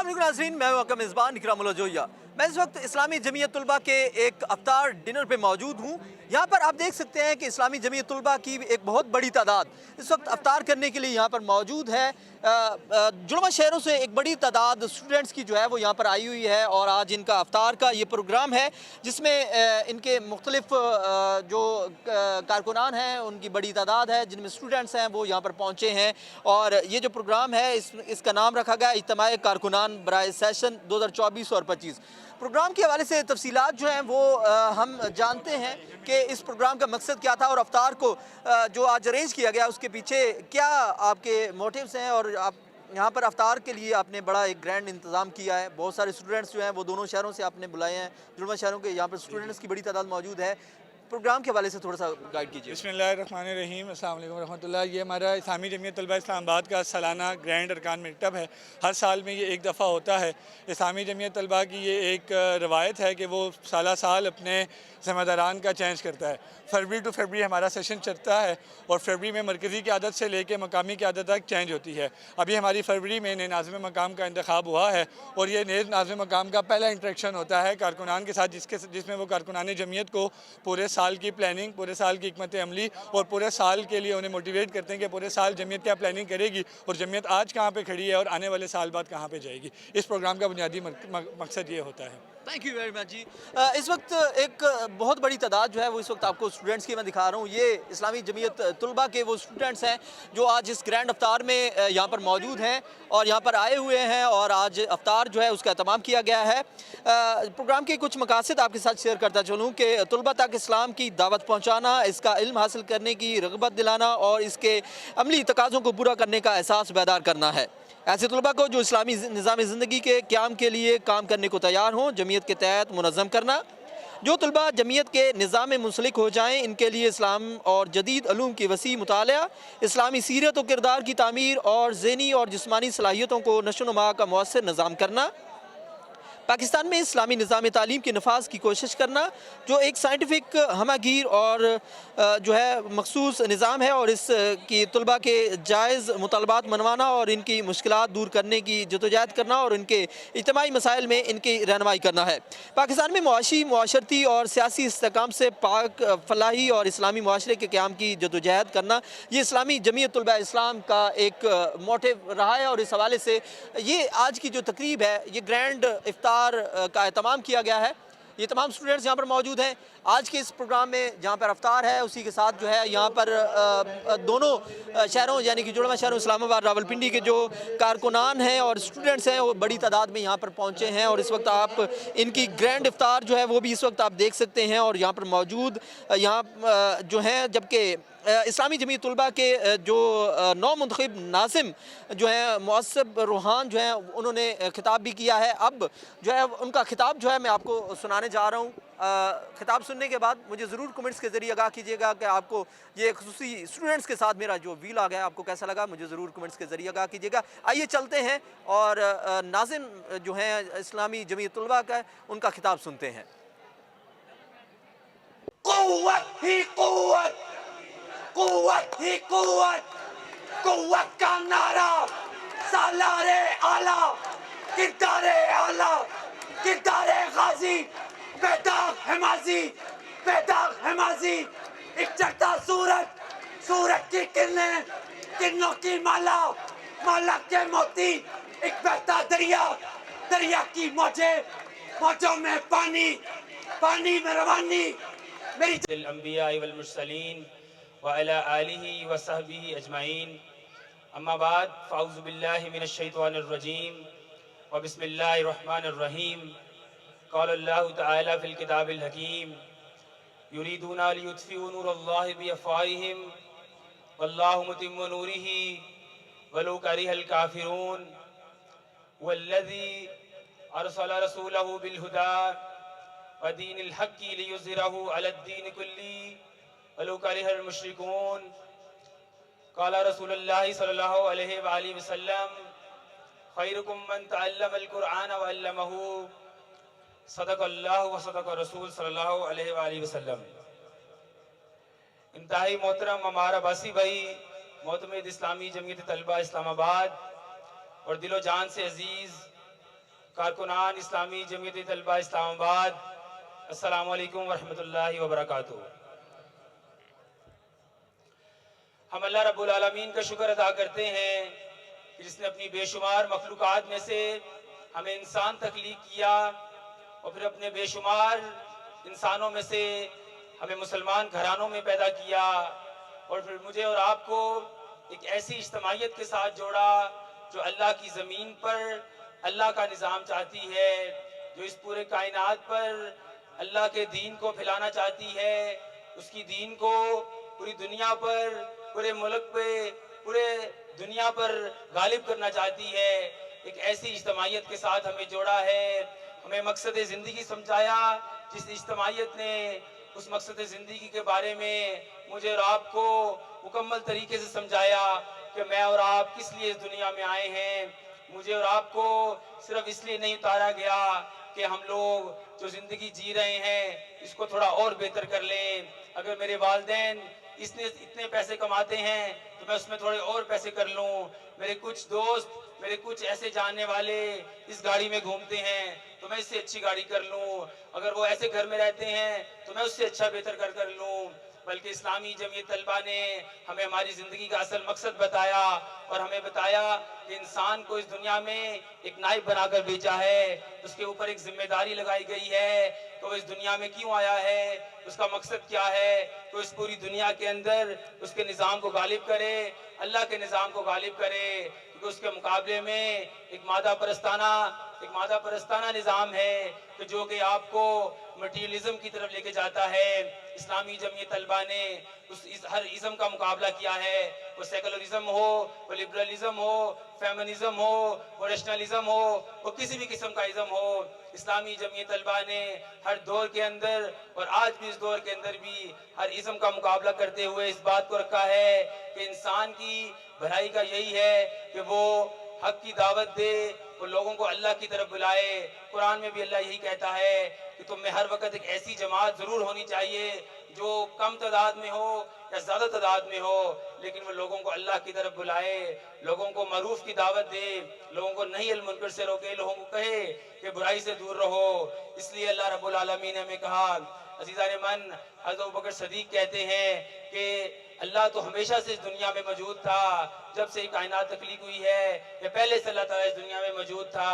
अस्सलाम वालेकुम नाज़रीन, मैं हूं आपका मेज़बान इकरामुल्लाह जोया। मैं इस वक्त इस्लामी जमीयत तुलबा के एक अफ्तार डिनर पे मौजूद हूं। यहाँ पर आप देख सकते हैं कि इस्लामी जमीयत तुलबा की एक बहुत बड़ी तादाद इस वक्त अफ्तार करने के लिए यहाँ पर मौजूद है। जुड़वा शहरों से एक बड़ी तादाद स्टूडेंट्स की जो है वो यहाँ पर आई हुई है और आज इनका अफ्तार का ये प्रोग्राम है जिसमें इनके मुख्तलिफ जो कारकुनान हैं उनकी बड़ी तादाद है, जिनमें स्टूडेंट्स हैं वो यहाँ पर पहुँचे हैं। और ये जो प्रोग्राम है इसका नाम रखा गया इज्तिमाई कारकुनान बराए सेशन 2024 और 25। प्रोग्राम के हवाले से तफसीलात जो हैं वो हम जानते हैं कि इस प्रोग्राम का मकसद क्या था और अफ्तार को जो आज अरेंज किया गया उसके पीछे क्या आपके मोटिव्स हैं। और आप यहाँ पर अफ्तार के लिए आपने बड़ा एक ग्रैंड इंतज़ाम किया है। बहुत सारे स्टूडेंट्स जो हैं वो दोनों शहरों से आपने बुलाए हैं, जुड़वा शहरों के यहाँ पर स्टूडेंट्स की बड़ी तादाद मौजूद है। प्रोग्राम के हवाले से थोड़ा सा गाइड कीजिए। बिस्मिल्लाहिर्रहमानिर्रहीम, अस्सलाम वालेकुम रहमतुल्लाह। ये हमारा इस्लामी जमीयत तलबा इस्लामाबाद का सालाना ग्रैंड अरकान मीटअप है। हर साल में ये एक दफ़ा होता है। इस्लामी जमीयत तलबा की ये एक रवायत है कि वो साल साल अपने ज़िम्मेदारान का चेंज करता है। फरवरी टू फरवरी हमारा सेशन चलता है और फरवरी में मरकज़ी क़यादत से लेकर मकामी क़यादत तक चेंज होती है। अभी हमारी फरवरी में नए नाज़िम मकाम का इंतखाब हुआ है और ये नए नाज़िम मकाम का पहला इंटरेक्शन होता है कारकुनान के साथ, जिसमें वो कारकुनान जमीयत को पूरे साल की प्लानिंग, पूरे साल की हिकमत अमली और पूरे साल के लिए उन्हें मोटिवेट करते हैं कि पूरे साल जमीयत क्या प्लानिंग करेगी और जमीयत आज कहाँ पे खड़ी है और आने वाले साल बाद कहाँ पे जाएगी। इस प्रोग्राम का बुनियादी मकसद ये होता है। थैंक यू वेरी मच जी। इस वक्त एक बहुत बड़ी तादाद जो है वो इस वक्त आपको स्टूडेंट्स की मैं दिखा रहा हूँ। ये इस्लामी जमीयत तुलबा के वो स्टूडेंट्स हैं जो आज इस ग्रैंड अफ्तार में यहाँ पर मौजूद हैं और यहाँ पर आए हुए हैं और आज अफ्तार जो है उसका एहतमाम किया गया है। प्रोग्राम के कुछ मकासद आपके साथ शेयर करता चलूँ कि तुलबा तक इस्लाम की दावत पहुँचाना, इसका इल्म हासिल करने की रग़बत दिलाना और इसके अमली तकाज़ों को पूरा करने का एहसास बैदार करना है। ऐसे तलबा को जो इस्लामी निज़ाम ज़िंदगी के क़याम के लिए काम करने को तैयार हों, जमीयत के तहत मुनज़्ज़म करना। जो तलबा जमीयत के निज़ाम में मुंसलिक हो जाएँ, इनके लिए इस्लाम और जदीद अलूम की वसी मुताला, इस्लामी सीरत और किरदार की तामीर और ज़हनी और जिस्मानी सलाहियतों को नशोनुमा का मौसर निज़ाम करना। पाकिस्तान में इस्लामी निज़ाम तालीम के नफाज की कोशिश करना जो एक साइंटिफिक हमागीर और जो है मखसूस निज़ाम है और इस की तलबा के जायज़ मुतालबात मनवाना और इनकी मुश्किलात दूर करने की जदोजहद करना और इनके इज्तिमाई मसाइल में इनकी रहनुमाई करना है। पाकिस्तान में मुआशी, मुआशरती और सियासी इस्तेहकाम से पाक फलाही और इस्लामी मुआशरे के क़याम की जदोजहद करना, ये इस्लामी जमीयत तुलबा इस्लाम का एक मोटिव रहा है। और इस हवाले से ये आज की जो तकरीब है ये ग्रैंड इफ्तार का एहतमाम किया गया है। ये तमाम स्टूडेंट्स यहाँ पर मौजूद हैं। आज के इस प्रोग्राम में जहाँ पर अफ्तार है उसी के साथ जो है यहाँ पर दोनों शहरों यानी कि जुड़वा शहरों इस्लामाबाद, रावलपिंडी के जो कारकुनान हैं और स्टूडेंट्स हैं वो बड़ी तादाद में यहाँ पर पहुँचे हैं और इस वक्त आप इनकी ग्रैंड इफ्तार जो है वो भी इस वक्त आप देख सकते हैं। और यहाँ पर मौजूद यहाँ जो हैं, जबकि इस्लामी जमीयत तुलबा के जो नौ मुंतखब नाज़िम जो है मुअस्सब रूहान जो है उन्होंने खिताब भी किया है। अब जो है उनका खिताब जो है मैं आपको सुनाने जा रहा हूँ। खिताब सुनने के बाद मुझे ज़रूर कमेंट्स के ज़रिए आगाह कीजिएगा कि आपको ये खुसूसी स्टूडेंट्स के साथ मेरा जो वील आ गया आपको कैसा लगा, मुझे ज़रूर कमेंट्स के ज़रिए आगाह कीजिएगा। आइए चलते हैं और नाज़िम जो हैं इस्लामी जमीयत तुलबा का उनका खिताब सुनते हैं। क़ुव्वत ही क़ुव्वत, क़ुव्वत ही क़ुव्वत, क़ुव्वत का नारा, सालारे आला, किरदारे आला, किरदारे गाजी, बेदाग हमाजी, बेदाग हमाजी, एक चढ़ता सूरज, सूरज की किरणें, किरणों की माला, माला के मोती, एक बहता दरिया, दरिया की मौजें, मौजों में पानी, पानी में रवानी। मेरी अंबिया वल मुरसलीन व अला आलिहि व सहबिहि अजमाइन, अम्मा बाद, फ़ाऊज़ु बिल्लाहि मिनश शैतानिर रजीम व बिस्मिल्लाहिर रहमानिर रहीम। क़ाल अल्लाहु तआला फ़िल किताबिल हकीम, युरीदूना लियुत्फ़िऊ नूरल्लाहि बिअफ़वाहिहिम वल्लाहु मुतिम्मु नूरिही वलौ करिहल काफ़िरून, वल्लज़ी अरसल रसूलहु बिल हुदा व दीनिल हक़्क़ि लियुज़हिरहु अलद्दीन कुल्ली वलौ करिहल मुश्रिकून। क़ाल रसूलुल्लाहि सल्लल्लाहु अलैहि व आलिहि वसल्लम, खैरुकुम मन तअल्लमल कुरआन व अल्लमहु, सदक़ल्लाहु व सदक़ रसूल सल्लल्लाहु अलैहि व आलिहि वसल्लम। इंतहाई मोहतरम हमारा बासी भाई, मोहतमिद इस्लामी जमीयत तलबा इस्लामाबाद और दिलो जान से अजीज़ कारकुनान इस्लामी जमीयत तलबा इस्लामाबाद, अस्सलामु अलैकुम वरहमतुल्लाहि वबरकातुहू। हम अल्लाह रब्बुल आलमीन का शुक्र अदा करते हैं कि जिसने अपनी बेशुमार मखलूक़ात में से हमें इंसान तख्लीक किया और फिर अपने बेशुमार इंसानों में से हमें मुसलमान घरानों में पैदा किया और फिर मुझे और आपको एक ऐसी इज्तमाइयत के साथ जोड़ा जो अल्लाह की ज़मीन पर अल्लाह का निज़ाम चाहती है, जो इस पूरे कायनात पर अल्लाह के दीन को फैलाना चाहती है, उसकी दीन को पूरी दुनिया पर, पूरे मुल्क पे, पूरे दुनिया पर गालिब करना चाहती है। एक ऐसी इज्तमाइयत के साथ हमें जोड़ा है, हमें मकसद ज़िंदगी समझाया, जिस इज्तमाइयत ने उस मकसद ज़िंदगी के बारे में मुझे और आपको मुकम्मल तरीके से समझाया कि मैं और आप किस लिए इस दुनिया में आए हैं। मुझे और आपको सिर्फ इसलिए नहीं उतारा गया कि हम लोग जो ज़िंदगी जी रहे हैं इसको थोड़ा और बेहतर कर लें। अगर मेरे वालिदैन इतने पैसे कमाते हैं तो मैं उसमें थोड़े और पैसे कर लूँ। मेरे कुछ दोस्त, मेरे कुछ ऐसे जानने वाले इस गाड़ी में घूमते हैं तो मैं इससे अच्छी गाड़ी कर लूँ। अगर वो ऐसे घर में रहते हैं तो मैं उससे अच्छा बेहतर कर लूँ। बल्कि इस्लामी जमीयत तलबा ने हमें हमारी ज़िंदगी का असल मकसद बताया और हमें बताया कि इंसान को इस दुनिया में एक नाइब बनाकर भेजा है, उसके ऊपर एक जिम्मेदारी लगाई गई है कि वो इस दुनिया में क्यों आया है, उसका मकसद क्या है, तो इस पूरी दुनिया के अंदर उसके निज़ाम को गालिब करे, अल्लाह के निज़ाम को गालिब करे। क्योंकि उसके मुकाबले में एक मादा परस्ताना निज़ाम है कि जो कि आपको मटीरियलिज्म की तरफ लेके जाता है। इस्लामी जमीयत तलबा ने हर इज़म का मुकाबला किया है, वो सेकुलरिज्म हो, वो लिबरलिज्म हो, फेमिनिज्म हो, वो रैशनलिज्म हो, वो किसी भी किस्म का इज़म हो। इस्लामी जमीयत तलबा ने हर दौर के अंदर और आज भी इस दौर के अंदर भी हर इज़म का मुकाबला करते हुए इस बात को रखा है कि इंसान की भलाई का यही है कि वो हक की दावत दे, वो लोगों को अल्लाह की तरफ बुलाए। कुरान में भी अल्लाह यही कहता है कि तुम में हर वक्त एक ऐसी जमात ज़रूर होनी चाहिए जो कम तादाद में हो या ज़्यादा तादाद में हो, लेकिन वो लोगों को अल्लाह की तरफ बुलाए, लोगों को मरूफ की दावत दे, लोगों को नहीं अल मुनकर से रोके, लोगों को कहे कि बुराई से दूर रहो। इसलिए अल्लाह रब्बुल आलमीन ने हमें कहा, अज़ीज़ान मन, हज़रत अबू बकर सदीक कहते हैं कि अल्लाह तो हमेशा से इस दुनिया में मौजूद था, जब से कायनात तख्लीक हुई है या पहले से अल्लाह ताला इस दुनिया में मौजूद था,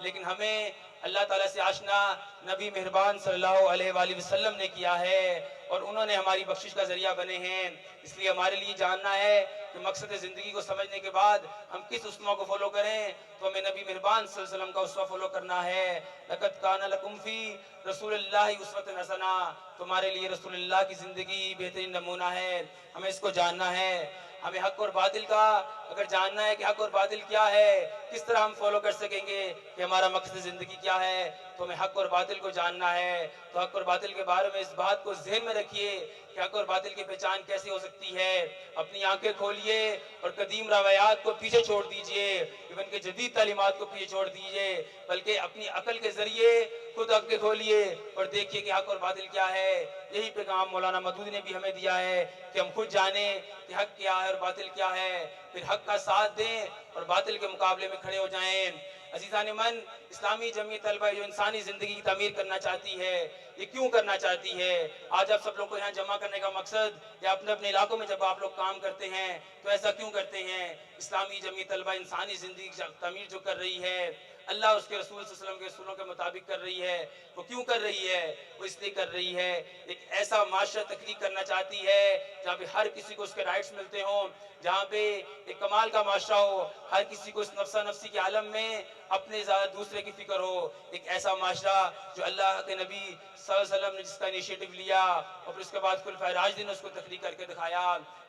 लेकिन हमें अल्लाह ताला से आशना नबी मेहरबान सल्लल्लाहु अलैहि वसल्लम ने किया है और उन्होंने हमारी बख्शिश का जरिया बने हैं। इसलिए हमारे लिए जानना है कि मकसद ज़िंदगी को समझने के बाद हम किस उस्वा को फॉलो करें, तो हमें नबी मेहरबान सल्लल्लाहु अलैहि वसल्लम का उस्वा फॉलो करना है। लक़द काना लकुम फ़ी रसूलिल्लाहि उस्वतुन हसना, तुम्हारे लिए रसूलुल्लाह की ज़िंदगी बेहतरीन नमूना है। हमें इसको जानना है। हमें हक और बातिल का अगर जानना है कि हक और बातिल क्या है, किस तरह हम फॉलो कर सकेंगे कि हमारा मकसद ज़िंदगी क्या है, तो हमें हक और बातिल को जानना है। तो हक और बातिल के बारे में इस बात को ज़हन में रखिए कि हक और बातिल की पहचान कैसे हो सकती है। अपनी आंखें खोलिए और कदीम रवायात को पीछे छोड़ दीजिए, इवन के जदीद तालीमात को पीछे छोड़ दीजिए, बल्कि अपनी अकल के ज़रिए खुद आंखें खोलिए और देखिए कि हक और बातिल क्या है। यही पैगाम मौलाना मदूदी ने भी हमें दिया है कि हम खुद जाने कि हक क्या है और बातिल क्या है, फिर हक का साथ दें और बातिल के मुकाबले में खड़े हो जाएं। अजीज़ान मन, इस्लामी जमीयत तलबा जो इंसानी ज़िंदगी की तामीर करना चाहती है, ये क्यों करना चाहती है? आज आप सब लोग को यहाँ जमा करने का मकसद या अपने अपने इलाकों में जब आप लोग काम करते हैं तो ऐसा क्यों करते हैं? इस्लामी जमीयत तलबा इंसानी ज़िंदगी की तामीर जो कर रही है, अल्लाह उसके रसूल सल्लल्लाहु अलैहि वसल्लम के रसूलों के मुताबिक कर रही है। वो क्यों कर रही है? वो इसलिए कर रही है, एक ऐसा माशरा तख्लीक करना चाहती है जहाँ पे हर किसी को उसके राइट्स मिलते हों, जहाँ पे एक कमाल का माशरा हो, हर किसी को इस नफ्सा नफ्सी के आलम में अपने ज़्यादा दूसरे की फिक्र हो। एक ऐसा माशरा जो अल्लाह के नबी सल्लल्लाहु अलैहि वसल्लम ने जिसका इनिशिएटिव लिया और फिर उसके बाद खुलफाए राशिदीन ने उसको तख्लीक करके दिखाया।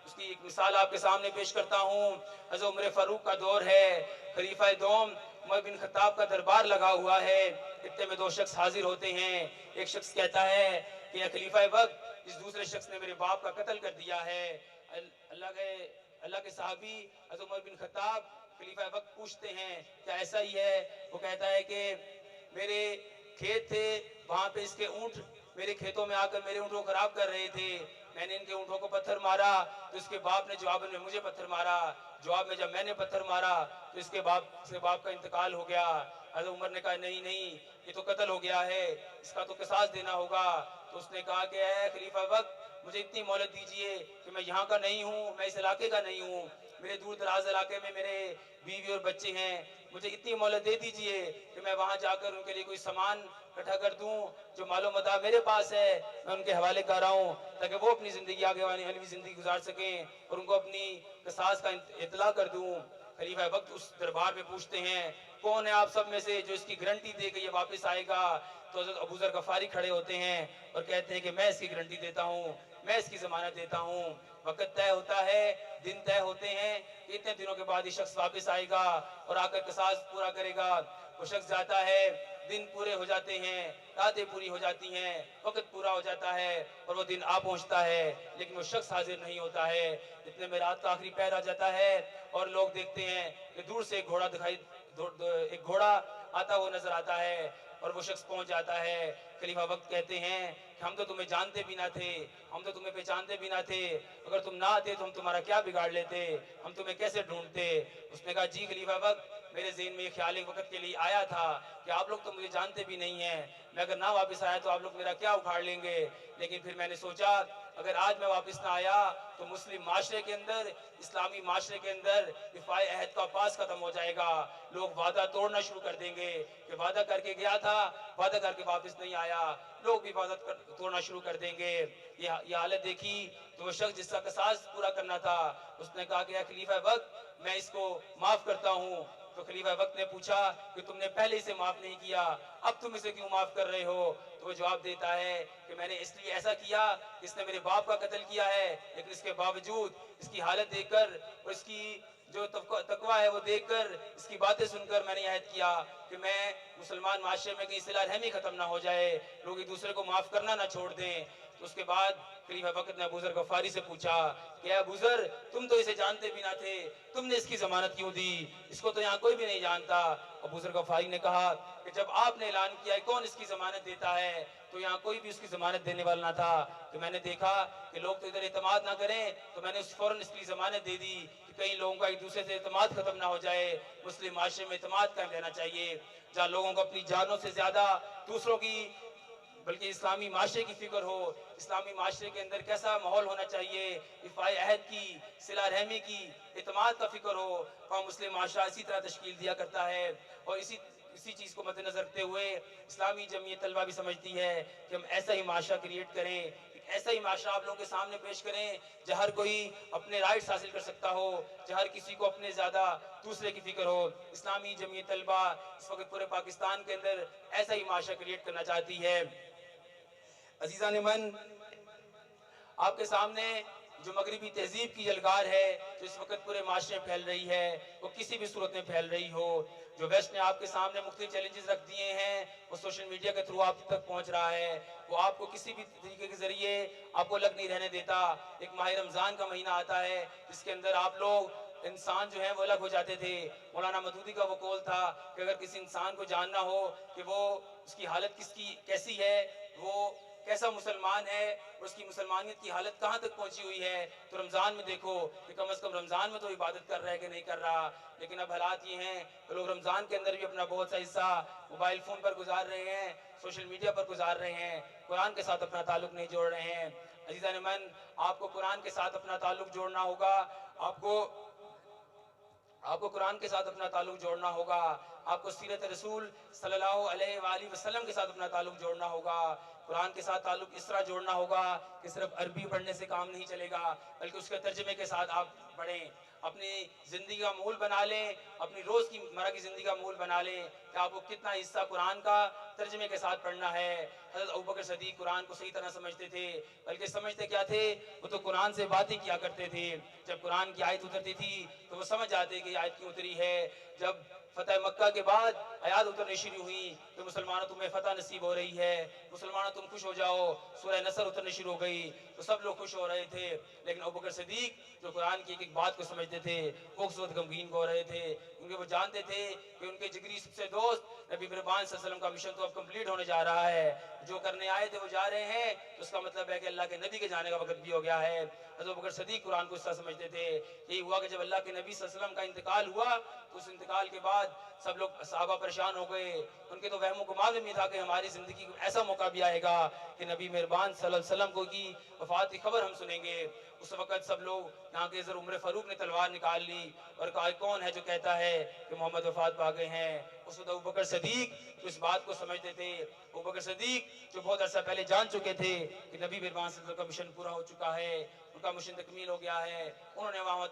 उसकी एक मिसाल आपके सामने पेश करता हूँ। हज़रत उमर फारूक का दौर है, खलीफा दोम उमर बिन खत्ताब का दरबार लगा हुआ है। इतने में दो शख्स हाजिर होते हैं। एक शख्स कहता है कि या खलीफा वक्त, इस दूसरे शख्स ने मेरे बाप का कत्ल कर दिया है। अल्लाह के सहाबी हज़रत उमर बिन खत्ताब खलीफा वक्त पूछते हैं क्या ऐसा ही है? वो कहता है कि मेरे खेत थे, वहाँ पे इसके ऊँट मेरे खेतों में आकर मेरे ऊँटों को खराब कर रहे थे। मैंने इनके ऊँटों को पत्थर मारा तो इसके बाप ने जवाब में मुझे पत्थर मारा। जवाब में जब मैंने पत्थर मारा तो इसके बाप का इंतकाल हो गया। हज़रत उमर ने कहा नहीं नहीं, ये तो कत्ल हो गया है, इसका तो किसास देना होगा। तो उसने कहा कि ऐ खलीफा वक्त, मुझे इतनी मोहलत दीजिए कि मैं यहाँ का नहीं हूँ, मैं इस इलाके का नहीं हूँ, मेरे दूर दराज इलाके में मेरे बीवी और बच्चे हैं, मुझे इतनी मोहलत दे दीजिए कि मैं वहाँ जाकर उनके लिए कोई सामान इकट्ठा कर दूँ, जो मालूम मता मेरे पास है मैं उनके हवाले कर रहा हूँ, ताकि वो अपनी ज़िंदगी आगे वाली ज़िंदगी गुजार सकें और उनको अपनी किसास का इतला कर दूँ। खलीफा वक्त उस दरबार में पूछते हैं कौन है आप सब में से जो इसकी गारंटी दे के ये वापस आएगा। तो हज़रत अबू ज़र गफ़ारी खड़े होते हैं और कहते हैं कि मैं इसकी गारंटी देता हूँ, मैं इसकी ज़मानत देता हूँ। वक्त तय होता है, दिन तय होते हैं कि इतने दिनों के बाद ये शख्स वापस आएगा और आकर किसास पूरा करेगा। वो शख्स जाता है, दिन पूरे हो जाते हैं, रातें पूरी हो जाती हैं, वक्त पूरा हो जाता है और वो दिन आ पहुंचता है, लेकिन वो शख्स हाजिर नहीं होता है। इतने में रात का आखिरी पहर आ जाता है और लोग देखते हैं कि दूर से एक घोड़ा एक घोड़ा आता हुआ नजर आता है और वो शख्स पहुंच जाता है। खलीफा वक्त कहते हैं कि हम तो तुम्हें जानते भी ना थे, हम तो तुम्हें पहचानते भी ना थे, अगर तुम ना आते तो हम तुम्हारा क्या बिगाड़ लेते, हम तुम्हें कैसे ढूंढते। उसने कहा जी खलीफा वक्त, मेरे ज़हन में ख्याल एक वक्त के लिए आया था कि आप लोग तो मुझे जानते भी नहीं हैं, मैं अगर ना वापस आया तो आप लोग मेरा क्या उखाड़ लेंगे। लेकिन फिर मैंने सोचा अगर आज मैं वापस ना आया तो मुस्लिम माशरे के अंदर, इस्लामी माशरे के अंदर इफ़ाए अहद का पास खत्म हो जाएगा, लोग वादा तोड़ना शुरू कर देंगे कि वादा करके गया था, वादा करके वापस नहीं आया, लोग भी वादा तोड़ना शुरू कर देंगे। ये हालत देखी तो वो शख्स जिसका कसास पूरा करना था उसने कहा कि खलीफा वक्त मैं इसको माफ़ करता हूँ। तो खलीफा वक्त ने पूछा कि तुमने पहले इसे माफ़ नहीं किया, अब तुम इसे क्यों माफ़ कर रहे हो। तो वो जवाब देता है कि मैंने इसलिए ऐसा किया, इसने मेरे बाप का कत्ल किया है, लेकिन इसके बावजूद इसकी हालत देखकर और इसकी जो तकवा है वो देखकर, इसकी बातें सुनकर मैंने यह किया कि मैं मुसलमान माशरे में कहीं सिला रहमी ख़त्म ना हो जाए, लोग एक दूसरे को माफ़ करना ना छोड़ दें। तो उसके बाद खलीफा वक्त ने अबू ज़र गफ़ारी से पूछा कि अबू ज़र, तुम तो इसे जानते भी ना थे, तुमने इसकी ज़मानत क्यों दी, इसको तो यहाँ कोई भी नहीं जानता। अबू ज़र गफ़ारी ने कहा कि जब आपने ऐलान किया है कौन इसकी ज़मानत देता है, तो यहाँ कोई भी उसकी ज़मानत देने वाला ना था। कि मैंने देखा कि लोग तो इधर एतमाद ना करें, तो मैंने उस फ़ौरन इसकी ज़मानत दे दी कि कई लोगों का एक दूसरे से एतमाद ख़त्म ना हो जाए। मुस्लिम माशरे में एतमाद कायम रहना चाहिए, जहाँ लोगों को अपनी जानों से ज़्यादा दूसरों की, बल्कि इस्लामी माशरे की फ़िक्र हो। इस्लामी माशरे के अंदर कैसा माहौल होना चाहिए, इफ़ाए अहद की, सिला रहमी की, एतमाद का फ़िक्र हो। वहाँ मुस्लिम माशरा इसी तरह तश्कील दिया करता है और इसी चीज़ को मद्देनज़र रखते हुए इस्लामी जमीयत तलबा भी समझती है कि हम ऐसा ही माशरा क्रिएट करें, ऐसा ही माशरा आप लोगों के सामने पेश करें जहाँ हर कोई अपने राइट्स हासिल कर सकता हो, जहाँ हर किसी को अपने ज़्यादा दूसरे की फ़िक्र हो। इस्लामी जमीयत तलबा इस वक्त पूरे पाकिस्तान के अंदर ऐसा ही माशरा क्रिएट करना चाहती है। अजीज़ान मन, आपके सामने जो मगरबी तहजीब की यलगार है जो इस वक्त पूरे माशरे में फैल रही है, वो किसी भी सूरत में फैल रही हो, जो वेस्ट ने आपके सामने मुख्तलिफ चैलेंजेस रख दिए हैं, वो सोशल मीडिया के थ्रू आप तक पहुंच रहा है, वो आपको किसी भी तरीके के ज़रिए आपको लग नहीं रहने देता। एक माह रमज़ान का महीना आता है जिसके अंदर आप लोग इंसान जो है वो अलग हो जाते थे। मौलाना मदूदी का वो कौल था कि अगर किसी इंसान को जानना हो कि वो उसकी हालत किसकी कैसी है, वो कैसा मुसलमान है और उसकी मुसलमानियत की हालत कहाँ तक पहुंची हुई है, तो रमज़ान में देखो कि कम से कम रमज़ान में तो इबादत कर रहा है कि नहीं कर रहा। लेकिन अब हालात ये हैं कि लोग रमज़ान के अंदर भी अपना बहुत सा हिस्सा मोबाइल फ़ोन पर गुजार रहे हैं, सोशल मीडिया पर गुजार रहे हैं, कुरान के साथ अपना ताल्लुक़ नहीं जोड़ रहे हैं। अज़ीज़ान मन, आपको कुरान के साथ अपना ताल्लुक़ जोड़ना होगा, आपको कुरान के साथ अपना ताल्लुक़ जोड़ना होगा, आपको सीरत रसूल सल्लल्लाहु अलैहि वसल्लम के साथ अपना ताल्लुक़ जोड़ना होगा। कुरान के साथ ताल्लुक़ इस तरह जोड़ना होगा कि सिर्फ अरबी पढ़ने से काम नहीं चलेगा, बल्कि उसके तर्जमे के साथ आप पढ़ें, अपनी ज़िंदगी का मूल बना लें, अपनी रोज़ की मरा की ज़िंदगी का मूल बना लें कि आपको कितना हिस्सा कुरान का तर्जमे के साथ पढ़ना है। हज़रत अबू बकर सिद्दीक़ कुरान को सही तरह समझते थे, बल्कि समझते क्या थे, वो तो कुरान से बातें किया करते थे। जब कुरान की आयत उतरती थी तो वो समझ जाते कि आयत क्यों उतरी है। जब फतह मक्का के बाद आयात उतरनी शुरू हुई तो मुसलमानों तुम्हें फतह नसीब हो रही है, मुसलमानों तुम खुश हो जाओ, सूरह नसर उतरनी शुरू हो गई तो सब लोग खुश हो रहे थे। लेकिन अबू बकर सिद्दीक़ जो कुरान की एक एक बात को समझते थे वो उस वक्त गमगीन हो रहे थे, क्योंकि वो जानते थे कि उनके जिगरी सबसे दोस्त नबी मेहरबान सल्लल्लाहु अलैहि वसल्लम का मिशन तो अब कंप्लीट होने जा रहा है। जो करने आए थे वो जा रहे हैं, तो उसका मतलब है कि अल्लाह के नबी के जाने का वक्त भी हो गया है। हज़रत अबू बकर सिद्दीक़ कुरान को इस तरह समझते थे। यही हुआ कि जब अल्लाह के नबी सल्लल्लाहु अलैहि वसल्लम का इंतकाल हुआ तो उस इंतकाल के बाद सब लोग सहाबा परेशान परेशान हो गए। उनके तो वहमो गुमान में था कि हमारी ज़िंदगी को ऐसा मौका भी आएगा कि नबी मेहरबान सल्लल्लाहु अलैहि वसल्लम को की वफ़ात की खबर हम सुनेंगे। उस वक़्त सब लोग यहाँ के ज़र उमर फ़ारूक ने तलवार निकाल ली और कहा कौन है जो कहता है कि मोहम्मद वफ़ात पा गए हैं। उस वक्त अबू बकर सदीक जो इस बात को समझते थे, अबू बकर सदीक जो बहुत अर्सा पहले जान चुके थे कि नबी मेहरबान सल्लल्लाहु अलैहि वसल्लम का मिशन पूरा हो चुका है, उनका मिशन तकमील हो गया है, उन्होंने वहाँ